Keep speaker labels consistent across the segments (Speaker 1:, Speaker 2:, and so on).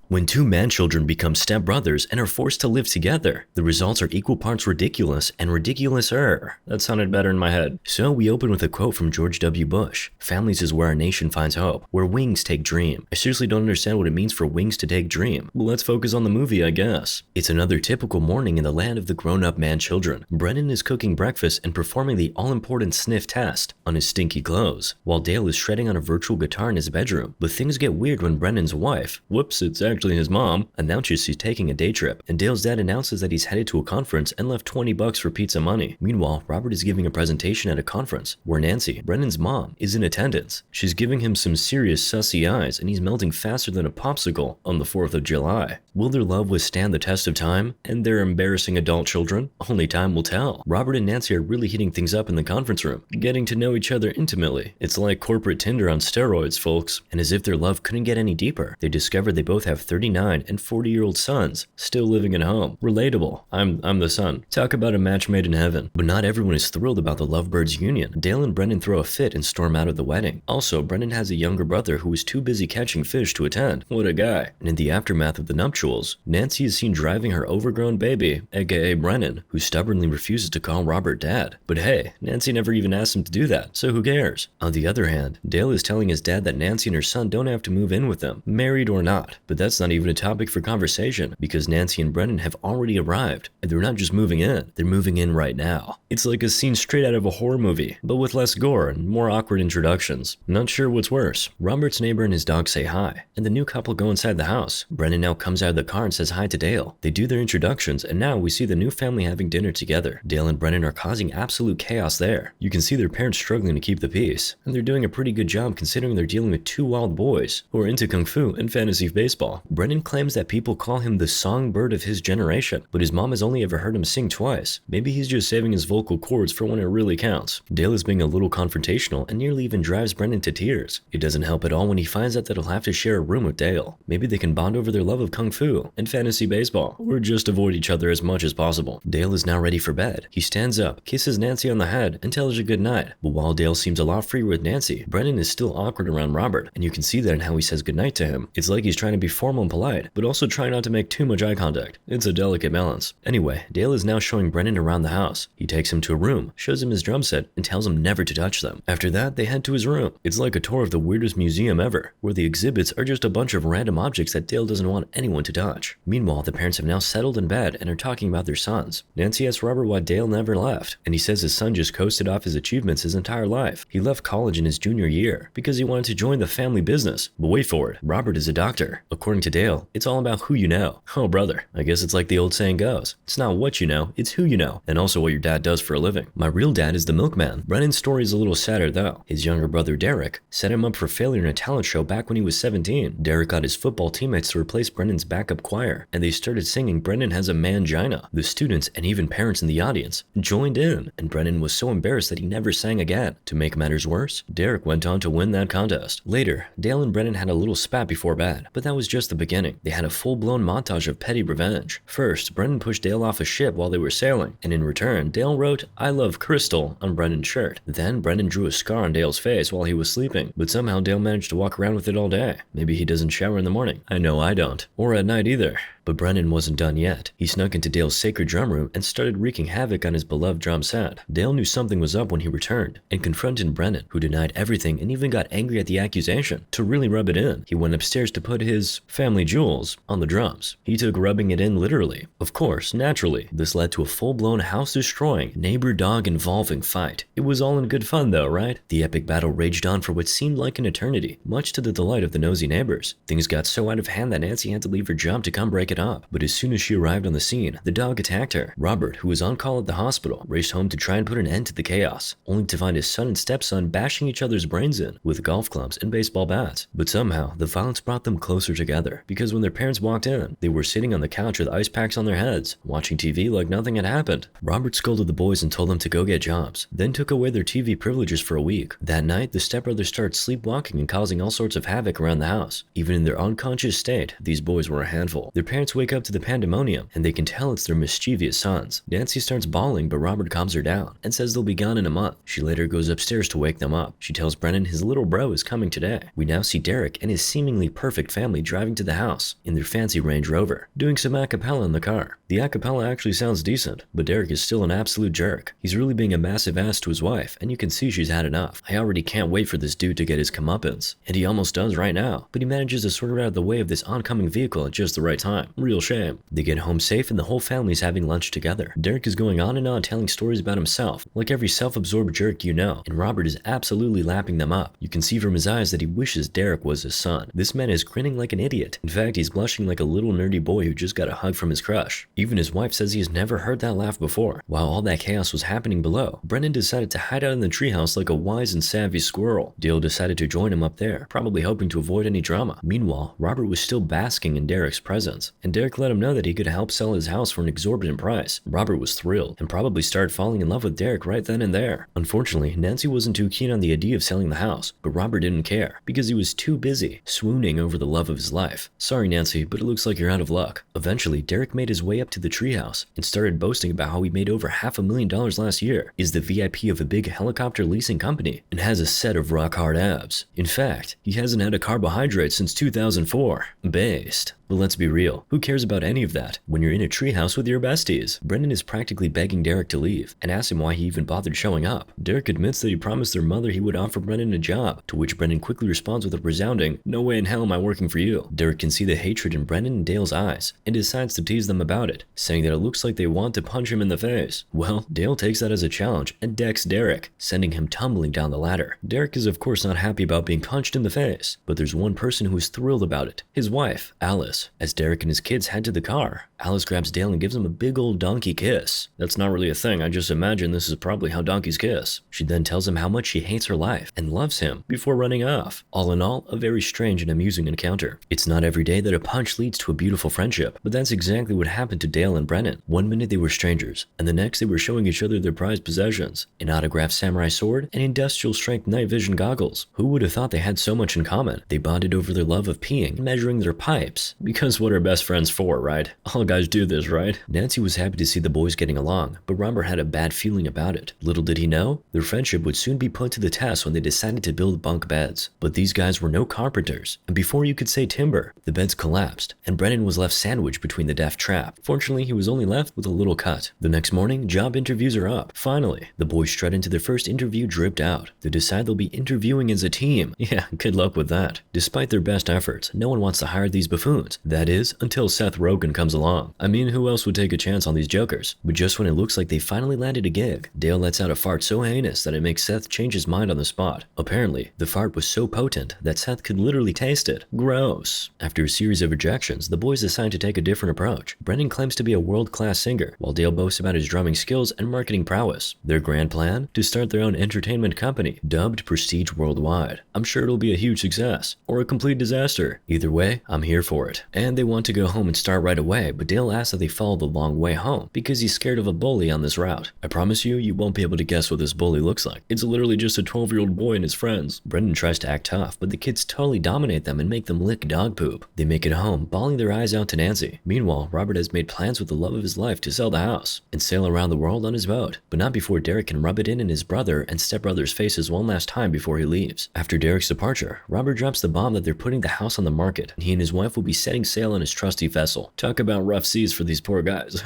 Speaker 1: When two man-children become stepbrothers and are forced to live together, the results are equal parts ridiculous and ridiculous-er. That sounded better in my head. So we open with a quote from George W. Bush. "Families is where our nation finds hope, where wings take dream." I seriously don't understand what it means for wings to take dream. Well, let's focus on the movie, I guess. It's another typical morning in the land of the grown-up man-children. Brennan is cooking breakfast and performing the all-important sniff test on his stinky clothes, while Dale is shredding on a virtual guitar in his bedroom. But things get weird when Brennan's wife, whoops, it's actually his mom, announces she's taking a day trip, and Dale's dad announces that he's headed to a conference and left $20 for pizza money. Meanwhile, Robert is giving a presentation at a conference where Nancy, Brennan's mom, is in attendance. She's giving him some serious sussy eyes, and he's melting faster than a popsicle on the 4th of July. Will their love withstand the test of time and their embarrassing adult children? Only time will tell. Robert and Nancy are really heating things up in the conference room, getting to know each other intimately. It's like corporate Tinder on steroids, folks. And as if their love couldn't get any deeper, they discover they both have 39 and 40-year-old sons still living at home. Relatable. I'm the son. Talk about a match made in heaven. But not everyone is thrilled about the lovebirds' union. Dale and Brennan throw a fit and storm out of the wedding. Also, Brennan has a younger brother who is too busy catching fish to attend. What a guy. And in the aftermath of the nuptials, Nancy is seen driving her overgrown baby, aka Brennan, who stubbornly refuses to call Robert dad. But hey, Nancy never even asked him to do that, so who cares? On the other hand, Dale is telling his dad that Nancy and her son don't have to move in with them, married or not. But that's not even a topic for conversation, because Nancy and Brennan have already arrived, and they're not just moving in, they're moving in right now. It's like a scene straight out of a horror movie, but with less gore and more awkward introductions. Not sure what's worse. Robert's neighbor and his dog say hi, and the new couple go inside the house. Brennan now comes out of the car and says hi to Dale. They do their introductions, and now we see the new family having dinner together. Dale and Brennan are causing absolute chaos there. You can see their parents struggling to keep the peace, and they're doing a pretty good job considering they're dealing with two wild boys who are into kung fu and fantasy baseball. Brennan claims that people call him the songbird of his generation, but his mom has only ever heard him sing twice. Maybe he's just saving his vocal cords for when it really counts. Dale is being a little confrontational and nearly even drives Brennan to tears. It doesn't help at all when he finds out that he'll have to share a room with Dale. Maybe they can bond over their love of kung fu and fantasy baseball, or just avoid each other as much as possible. Dale is now ready for bed. He stands up, kisses Nancy on the head, and tells her goodnight. But while Dale seems a lot freer with Nancy, Brennan is still awkward around Robert, and you can see that in how he says goodnight to him. It's like he's trying to be formal and polite, but also trying not to make too much eye contact. It's a delicate balance. Anyway, Dale is now showing Brennan around the house. He takes him to a room, shows him his drum set, and tells him never to touch them. After that, they head to his room. It's like a tour of the weirdest museum ever, where the exhibits are just a bunch of random objects that Dale doesn't want anyone to touch. Meanwhile, the parents have now settled in bed and are talking about their sons. Nancy asks Robert why Dale never left, and he says his son just coasted off his achievements his entire life. He left college in his junior year because he wanted to join the family business. But wait for it, Robert is a doctor. According to Dale, it's all about who you know. Oh brother, I guess it's like the old saying goes. It's not what you know, it's who you know, and also what your dad does for a living. My real dad is the milkman. Brennan's story is a little sadder though. His younger brother Derek set him up for failure in a talent show back when he was 17. Derek got his football teammates to replace Brennan's backup choir, and they started singing Brennan Has a Mangina. The students and even parents in the audience joined in, and Brennan was so embarrassed that he never sang again. To make matters worse, Derek went on to win that contest. Later, Dale and Brennan had a little spat before bed, but that was just the beginning. They had a full-blown montage of petty revenge. First, Brennan pushed Dale off a ship while they were sailing, and in return, Dale wrote, "I love Crystal" on Brennan's shirt. Then, Brennan drew a scar on Dale's face while he was sleeping, but somehow Dale managed to walk around with it all day. Maybe he doesn't shower in the morning. I know I don't. Or at night either. But Brennan wasn't done yet. He snuck into Dale's sacred drum room and started wreaking havoc on his beloved drum set. Dale knew something was up when he returned and confronted Brennan, who denied everything and even got angry at the accusation. To really rub it in, he went upstairs to put his family jewels on the drums. He took rubbing it in literally. Of course, naturally, this led to a full-blown house-destroying, neighbor-dog involving fight. It was all in good fun though, right? The epic battle raged on for what seemed like an eternity, much to the delight of the nosy neighbors. Things got so out of hand that Nancy had to leave her job to come break it up. But as soon as she arrived on the scene, the dog attacked her. Robert, who was on call at the hospital, raced home to try and put an end to the chaos, only to find his son and stepson bashing each other's brains in with golf clubs and baseball bats. But somehow, the violence brought them closer together, because when their parents walked in, they were sitting on the couch with ice packs on their heads, watching TV like nothing had happened. Robert scolded the boys and told them to go get jobs, then took away their TV privileges for a week. That night, the stepbrothers started sleepwalking and causing all sorts of havoc around the house. Even in their unconscious state, these boys were a handful. Their parents wake up to the pandemonium, and they can tell it's their mischievous sons. Nancy starts bawling, but Robert calms her down and says they'll be gone in a month. She later goes upstairs to wake them up. She tells Brennan his little bro is coming today. We now see Derek and his seemingly perfect family driving to the house in their fancy Range Rover, doing some a cappella in the car. The a cappella actually sounds decent, but Derek is still an absolute jerk. He's really being a massive ass to his wife, and you can see she's had enough. I already can't wait for this dude to get his comeuppance, and he almost does right now, but he manages to sort her out of the way of this oncoming vehicle at just the right time. Real shame. They get home safe and the whole family's having lunch together. Derek is going on and on telling stories about himself, like every self-absorbed jerk you know, and Robert is absolutely lapping them up. You can see from his eyes that he wishes Derek was his son. This man is grinning like an idiot. In fact, he's blushing like a little nerdy boy who just got a hug from his crush. Even his wife says he has never heard that laugh before. While all that chaos was happening below, Brennan decided to hide out in the treehouse like a wise and savvy squirrel. Dale decided to join him up there, probably hoping to avoid any drama. Meanwhile, Robert was still basking in Derek's presence, and Derek let him know that he could help sell his house for an exorbitant price. Robert was thrilled, and probably started falling in love with Derek right then and there. Unfortunately, Nancy wasn't too keen on the idea of selling the house, but Robert didn't care, because he was too busy swooning over the love of his life. Sorry Nancy, but it looks like you're out of luck. Eventually, Derek made his way up to the treehouse, and started boasting about how he made over $500,000 last year, is the VIP of a big helicopter leasing company, and has a set of rock-hard abs. In fact, he hasn't had a carbohydrate since 2004. Based. But let's be real, who cares about any of that when you're in a treehouse with your besties? Brendan is practically begging Derek to leave, and asks him why he even bothered showing up. Derek admits that he promised their mother he would offer Brendan a job, to which Brendan quickly responds with a resounding, "No way in hell am I working for you." Derek can see the hatred in Brendan and Dale's eyes, and decides to tease them about it, saying that it looks like they want to punch him in the face. Well, Dale takes that as a challenge and decks Derek, sending him tumbling down the ladder. Derek is of course not happy about being punched in the face, but there's one person who is thrilled about it, his wife, Alice. As Derek and his kids head to the car, Alice grabs Dale and gives him a big old donkey kiss. That's not really a thing, I just imagine this is probably how donkeys kiss. She then tells him how much she hates her life and loves him before running off. All in all, a very strange and amusing encounter. It's not every day that a punch leads to a beautiful friendship, but that's exactly what happened to Dale and Brennan. One minute they were strangers, and the next they were showing each other their prized possessions, an autographed samurai sword and industrial strength night vision goggles. Who would have thought they had so much in common? They bonded over their love of peeing and measuring their pipes, because what are best friends for, right? All guys do this, right? Nancy was happy to see the boys getting along, but Robert had a bad feeling about it. Little did he know, their friendship would soon be put to the test when they decided to build bunk beds. But these guys were no carpenters, and before you could say timber, the beds collapsed, and Brennan was left sandwiched between the death trap. Fortunately, he was only left with a little cut. The next morning, job interviews are up. Finally, the boys strut into their first interview dripped out. They decide they'll be interviewing as a team. Yeah, good luck with that. Despite their best efforts, no one wants to hire these buffoons. That is, until Seth Rogen comes along. I mean, who else would take a chance on these jokers? But just when it looks like they finally landed a gig, Dale lets out a fart so heinous that it makes Seth change his mind on the spot. Apparently, the fart was so potent that Seth could literally taste it. Gross. After a series of rejections, the boys decide to take a different approach. Brendan claims to be a world-class singer, while Dale boasts about his drumming skills and marketing prowess. Their grand plan? To start their own entertainment company, dubbed Prestige Worldwide. I'm sure it'll be a huge success, or a complete disaster. Either way, I'm here for it. And they want to go home and start right away, but Dale asks that they follow the long way home, because he's scared of a bully on this route. I promise you, you won't be able to guess what this bully looks like. It's literally just a 12-year-old boy and his friends. Brendan tries to act tough, but the kids totally dominate them and make them lick dog poop. They make it home, bawling their eyes out to Nancy. Meanwhile, Robert has made plans with the love of his life to sell the house and sail around the world on his boat, but not before Derek can rub it in his brother and stepbrother's faces one last time before he leaves. After Derek's departure, Robert drops the bomb that they're putting the house on the market, and he and his wife will be setting sail on his trusty vessel. Talk about rough seas for these poor guys.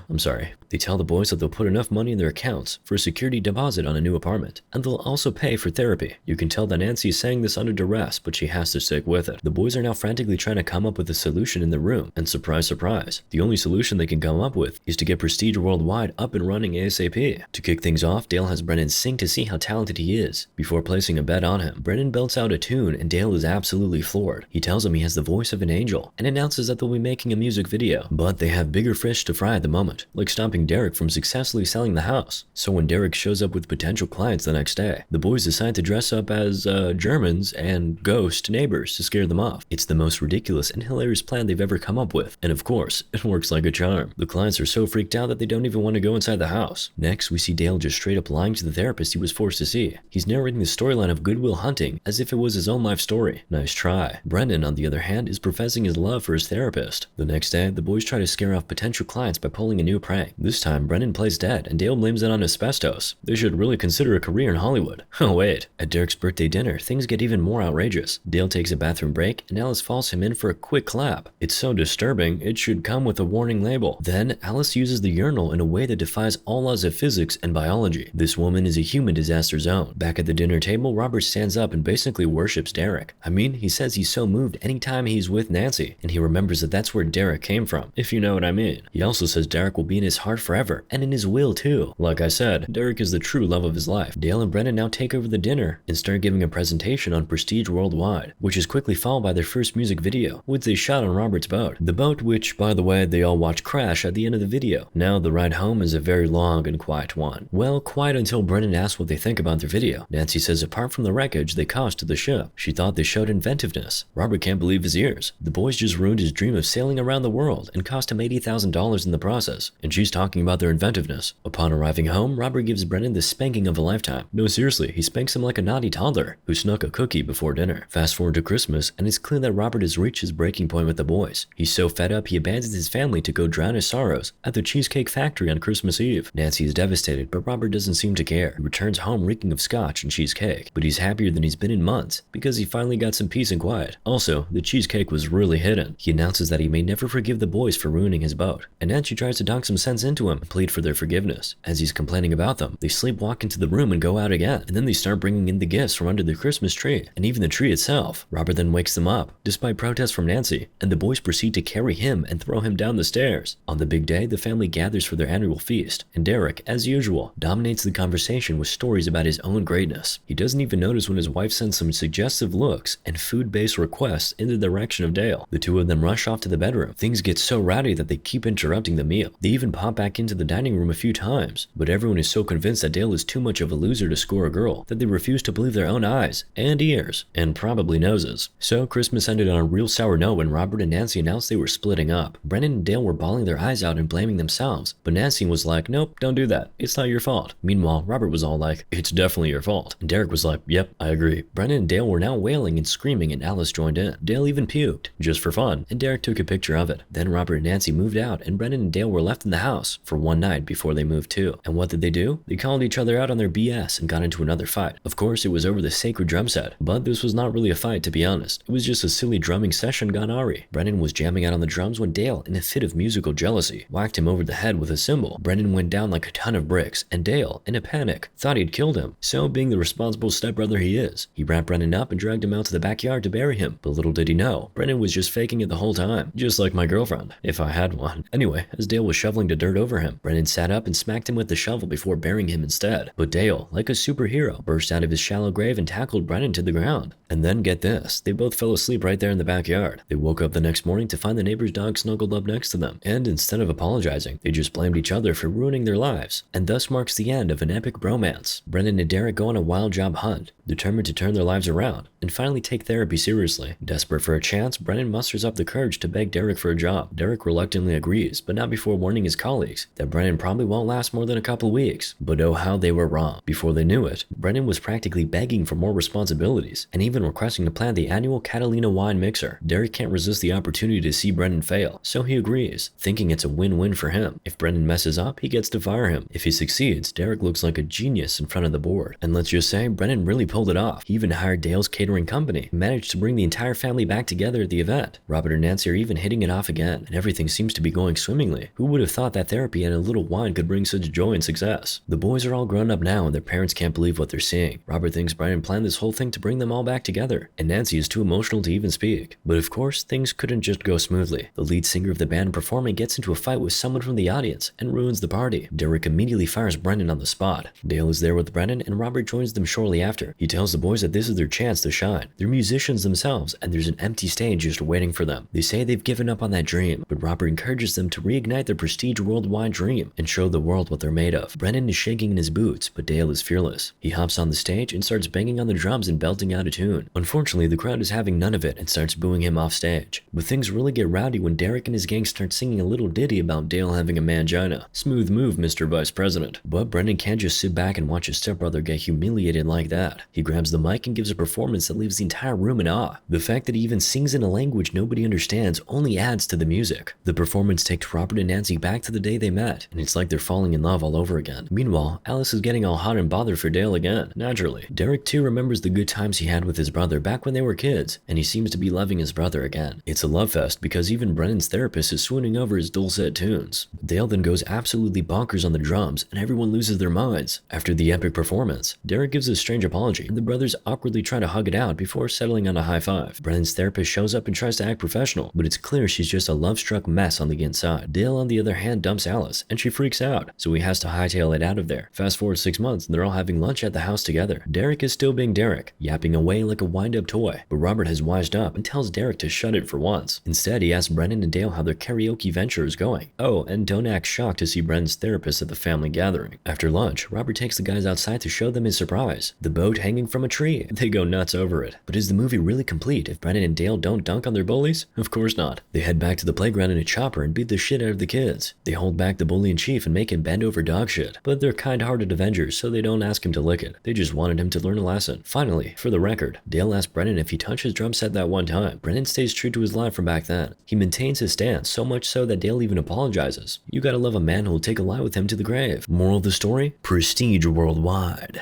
Speaker 1: I'm sorry. They tell the boys that they'll put enough money in their accounts for a security deposit on a new apartment, and they'll also pay for therapy. You can tell that Nancy is saying this under duress, but she has to stick with it. The boys are now frantically trying to come up with a solution in the room, and surprise, surprise, the only solution they can come up with is to get Prestige Worldwide up and running ASAP. To kick things off, Dale has Brennan sing to see how talented he is, before placing a bet on him. Brennan belts out a tune, and Dale is absolutely floored. He tells him he has the voice of an angel, and announces that they'll be making a music video. But they have bigger fish to fry at the moment, like stopping Derek from successfully selling the house. So when Derek shows up with potential clients the next day, the boys decide to dress up as Germans and ghost neighbors to scare them off. It's the most ridiculous and hilarious plan they've ever come up with, and of course, it works like a charm. The clients are so freaked out that they don't even want to go inside the house. Next, we see Dale just straight up lying to the therapist he was forced to see. He's narrating the storyline of Good Will Hunting as if it was his own life story. Nice try. Brendan, on the other hand, is professing his love love for his therapist. The next day, the boys try to scare off potential clients by pulling a new prank. This time, Brennan plays dead, and Dale blames it on asbestos. They should really consider a career in Hollywood. Oh wait, at Derek's birthday dinner, things get even more outrageous. Dale takes a bathroom break, and Alice follows him in for a quick clap. It's so disturbing, it should come with a warning label. Then, Alice uses the urinal in a way that defies all laws of physics and biology. This woman is a human disaster zone. Back at the dinner table, Robert stands up and basically worships Derek. I mean, he says he's so moved anytime he's with Nancy, and he remembers that that's where Derek came from, if you know what I mean. He also says Derek will be in his heart forever, and in his will too. Like I said, Derek is the true love of his life. Dale and Brennan now take over the dinner and start giving a presentation on Prestige Worldwide, which is quickly followed by their first music video, which they shot on Robert's boat. The boat which, by the way, they all watch crash at the end of the video. Now the ride home is a very long and quiet one. Well, quiet until Brennan asks what they think about their video. Nancy says apart from the wreckage they caused to the ship, she thought they showed inventiveness. Robert can't believe his ears. The boys just ruined his dream of sailing around the world and cost him $80,000 in the process, and she's talking about their inventiveness. Upon arriving home, Robert gives Brennan the spanking of a lifetime. No, seriously, he spanks him like a naughty toddler who snuck a cookie before dinner. Fast forward to Christmas, and it's clear that Robert has reached his breaking point with the boys. He's so fed up he abandons his family to go drown his sorrows at the Cheesecake Factory on Christmas Eve. Nancy is devastated, but Robert doesn't seem to care. He returns home reeking of scotch and cheesecake, but he's happier than he's been in months because he finally got some peace and quiet. Also, the cheesecake was really hidden. He announces that he may never forgive the boys for ruining his boat, and Nancy tries to dunk some sense into him and plead for their forgiveness. As he's complaining about them, they sleepwalk into the room and go out again, and then they start bringing in the gifts from under the Christmas tree, and even the tree itself. Robert then wakes them up, despite protests from Nancy, and the boys proceed to carry him and throw him down the stairs. On the big day, the family gathers for their annual feast, and Derek, as usual, dominates the conversation with stories about his own greatness. He doesn't even notice when his wife sends some suggestive looks and food-based requests in the direction of Dale. The two of them rush off to the bedroom. Things get so rowdy that they keep interrupting the meal. They even pop back into the dining room a few times, but everyone is so convinced that Dale is too much of a loser to score a girl that they refuse to believe their own eyes and ears, and probably noses. So Christmas ended on a real sour note when Robert and Nancy announced they were splitting up. Brennan and Dale were bawling their eyes out and blaming themselves, but Nancy was like, nope, don't do that. It's not your fault. Meanwhile, Robert was all like, it's definitely your fault. And Derek was like, yep, I agree. Brennan and Dale were now wailing and screaming, and Alice joined in. Dale even puked, just for fun, and Derek took a picture of it. Then Robert and Nancy moved out, and Brennan and Dale were left in the house for one night before they moved too. And what did they do? They called each other out on their BS and got into another fight. Of course, it was over the sacred drum set, but this was not really a fight, to be honest. It was just a silly drumming session gone awry. Brennan was jamming out on the drums when Dale, in a fit of musical jealousy, whacked him over the head with a cymbal. Brennan went down like a ton of bricks, and Dale, in a panic, thought he'd killed him. So, being the responsible stepbrother he is, he wrapped Brennan up and dragged him out to the backyard to bury him. But little did he know, Brennan was just faking it the whole time, just like my girlfriend, if I had one. Anyway, as Dale was shoveling the dirt over him, Brennan sat up and smacked him with the shovel before burying him instead. But Dale, like a superhero, burst out of his shallow grave and tackled Brennan to the ground. And then get this, they both fell asleep right there in the backyard. They woke up the next morning to find the neighbor's dog snuggled up next to them, and instead of apologizing, they just blamed each other for ruining their lives, and thus marks the end of an epic bromance. Brennan and Derek go on a wild job hunt, determined to turn their lives around, and finally take therapy seriously. Desperate for a chance, Brennan musters up the courage to beg Derek for a job. Derek reluctantly agrees, but not before warning his colleagues that Brennan probably won't last more than a couple weeks. But oh how they were wrong. Before they knew it, Brennan was practically begging for more responsibilities, and even requesting to plant the annual Catalina wine mixer. Derek can't resist the opportunity to see Brennan fail, so he agrees, thinking it's a win-win for him. If Brennan messes up, he gets to fire him. If he succeeds, Derek looks like a genius in front of the board. And let's just say, Brennan really pulled it off. He even hired Dale's catering company, and managed to bring the entire family back together at the event. Robert and Nancy are even hitting it off again, and everything seems to be going swimmingly. Who would have thought that therapy and a little wine could bring such joy and success? The boys are all grown up now, and their parents can't believe what they're seeing. Robert thinks Brennan planned this whole thing to bring them all back together, and Nancy is too emotional to even speak. But of course, things couldn't just go smoothly. The lead singer of the band performing gets into a fight with someone from the audience and ruins the party. Derek immediately fires Brennan on the spot. Dale is there with Brennan, and Robert joins them shortly after. He tells the boys that this is their chance to shine. They're musicians themselves, and there's an empty stage just waiting for them. They say they've given up on that dream, but Robert encourages them to reignite their Prestige Worldwide dream and show the world what they're made of. Brennan is shaking in his boots, but Dale is fearless. He hops on the stage and starts banging on the drums and belting out a tune. Unfortunately, the crowd is having none of it and starts booing him off stage. But things really get rowdy when Derek and his gang start singing a little ditty about Dale having a mangina. Smooth move, Mr. Vice President. But Brennan can't just sit back and watch his stepbrother get humiliated like that. He grabs the mic and gives a performance that leaves the entire room in awe. The fact that he even sings in a language language nobody understands only adds to the music. The performance takes Robert and Nancy back to the day they met, and it's like they're falling in love all over again. Meanwhile, Alice is getting all hot and bothered for Dale again, naturally. Derek too remembers the good times he had with his brother back when they were kids, and he seems to be loving his brother again. It's a love fest because even Brennan's therapist is swooning over his dulcet tunes. Dale then goes absolutely bonkers on the drums, and everyone loses their minds. After the epic performance, Derek gives a strange apology, and the brothers awkwardly try to hug it out before settling on a high five. Brennan's therapist shows up and tries to act professional, but it's clear she's just a love-struck mess on the inside. Dale, on the other hand, dumps Alice, and she freaks out, so he has to hightail it out of there. Fast forward 6 months, and they're all having lunch at the house together. Derek is still being Derek, yapping away like a wind-up toy, but Robert has wised up and tells Derek to shut it for once. Instead, he asks Brennan and Dale how their karaoke venture is going. Oh, and don't act shocked to see Brennan's therapist at the family gathering. After lunch, Robert takes the guys outside to show them his surprise, the boat hanging from a tree. They go nuts over it. But is the movie really complete if Brennan and Dale don't dunk on their bullies? Of course not. They head back to the playground in a chopper and beat the shit out of the kids. They hold back the bully in chief and make him bend over dog shit. But they're kind-hearted Avengers, so they don't ask him to lick it. They just wanted him to learn a lesson. Finally, for the record, Dale asks Brennan if he touched his drum set that one time. Brennan stays true to his line from back then. He maintains his stance, so much so that Dale even apologizes. You gotta love a man who'll take a lie with him to the grave. Moral of the story? Prestige worldwide.